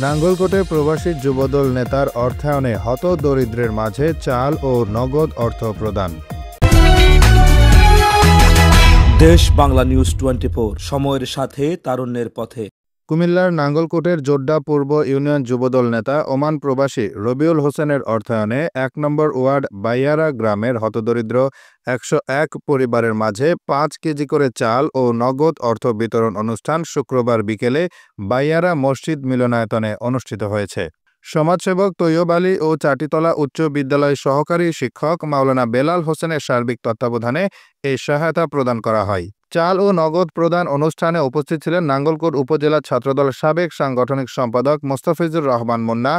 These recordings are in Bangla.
নাঙ্গলকোটে প্রবাসী যুবদল নেতার অর্থায়নে হতদরিদ্রের মাঝে চাল ও নগদ অর্থ প্রদান। দেশ বাংলা নিউজ 24, সময়ের সাথে তারুণ্যের পথে। কুমিল্লার নাঙ্গলকোটের জোড্ডা পূর্ব ইউনিয়ন যুবদল নেতা ওমান প্রবাসী রবিউল হোসেনের অর্থায়নে ১ নম্বর ওয়ার্ড বাইয়ারা গ্রামের হতদরিদ্র ১০১ পরিবারের মাঝে ৫ কেজি করে চাল ও নগদ অর্থ বিতরণ অনুষ্ঠান শুক্রবার বিকেলে বাইয়ারা মসজিদ মিলনায়তনে অনুষ্ঠিত হয়েছে। সমাজসেবক তৈয়ব আলী ও চাটিতলা উচ্চ বিদ্যালয় সহকারী শিক্ষক মাওলানা বেলাল হোসেনের সার্বিক তত্ত্বাবধানে এই সহায়তা প্রদান করা হয়। চাল ও নগদ প্রদান অনুষ্ঠানে উপস্থিত ছিলেন নাঙ্গলকোট উপজেলা ছাত্রদল সাবেক সাংগঠনিক সম্পাদক মোস্তাফিজুর রহমান মুন্না,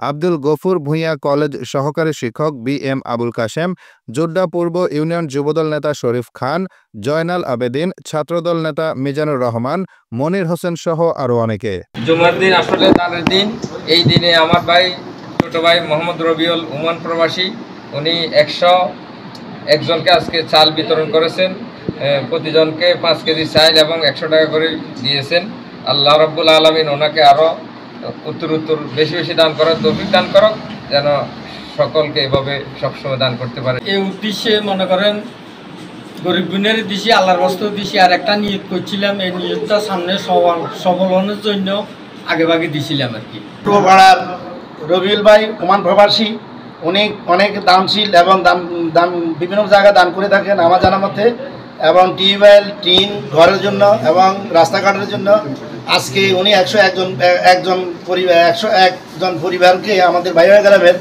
আব্দুল গফুর ভূঁইয়া কলেজ সহকারী শিক্ষক BM আবুল কাশেম, জোড্ডা পূর্ব ইউনিয়ন যুবদল নেতা শরীফ খান, জয়নাল আবেদিন, ছাত্রদল নেতা মিজানুর রহমান, মনির হোসেন সহ আরও অনেকে। জুমার দিন আসলে তাদের দিন। এই দিনে আমার ভাই, ছোট ভাই মোহাম্মদ রবিউল ওমান প্রবাসী, উনি 101 জনকে আজকে চাল বিতরণ করেছেন। প্রতিজনকে 5 কেজি চাল এবং 100 টাকা করে দিয়েছেন। আল্লাহ রাব্বুল আলামিন ওনাকে আরও উত্তর বেশি বেশি দান করার তৌফিক দান করুক, যেন সকলকে এভাবে সবসময় দান করতে পারে। এই উদ্দেশ্যে মনে করেন গরিব গুণের দিছি, আল্লাহর বস্তু দিছি। আর একটা নিয়ত করছিলাম, এই নিয়তটা সামনে সফলনের জন্য আগেভাগে দিছিলাম আর কি। পাড়ার রবিউল ভাই ওমান প্রবাসী, উনি অনেক দানশীল এবং দান বিভিন্ন জায়গায় দান করে থাকেন আমার জানা মতে, এবং টিউবওয়েল, টিন ঘরের জন্য এবং রাস্তাঘাটের জন্য। আজকে উনি 101 জন পরিবারকে, আমাদের বাইরে গ্রামের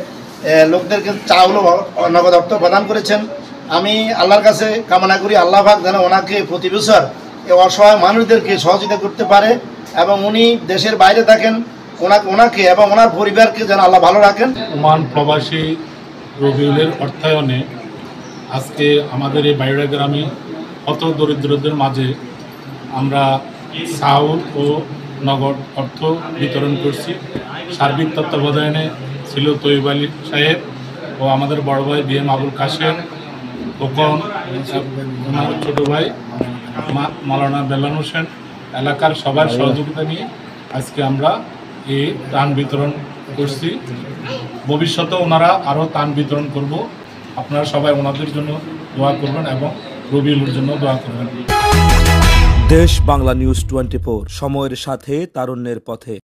লোকদেরকে চাউল নগদ অর্থ প্রদান করেছেন। আমি আল্লাহর কাছে কামনা করি আল্লাহ পাক যেন ওনাকে প্রতি বছর এই অসহায় মানুষদেরকে সহযোগিতা করতে পারে, এবং উনি দেশের বাইরে থাকেন, ওনাকে এবং ওনার পরিবারকে যেন আল্লাহ ভালো রাখেন। ওমান প্রবাসী রবিউলের অর্থায়নে আজকে আমাদের এই বাইরা গ্রামে অত দরিদ্রদের মাঝে আমরা চাউল ও নগদ অর্থ বিতরণ করছি। সার্বিক তত্ত্বাবধানে ছিল তৈয়ব আলী সাহেব ও আমাদের বড় ভাই BM আবুল কাশেম, খোকন, ওনার ছোটো ভাই মাওলানা বেলাল হোসেন, এলাকার সবার সহযোগিতা নিয়ে আজকে আমরা এই ত্রাণ বিতরণ করছি। ভবিষ্যতে ওনারা আরও ত্রাণ বিতরণ করব। আপনারা সবাই ওনাদের জন্য দোয়া করবেন এবং রবিউলের জন্য দোয়া করবেন। দেশ বাংলা নিউজ 24, সময়ের সাথে তারুণ্যের পথে।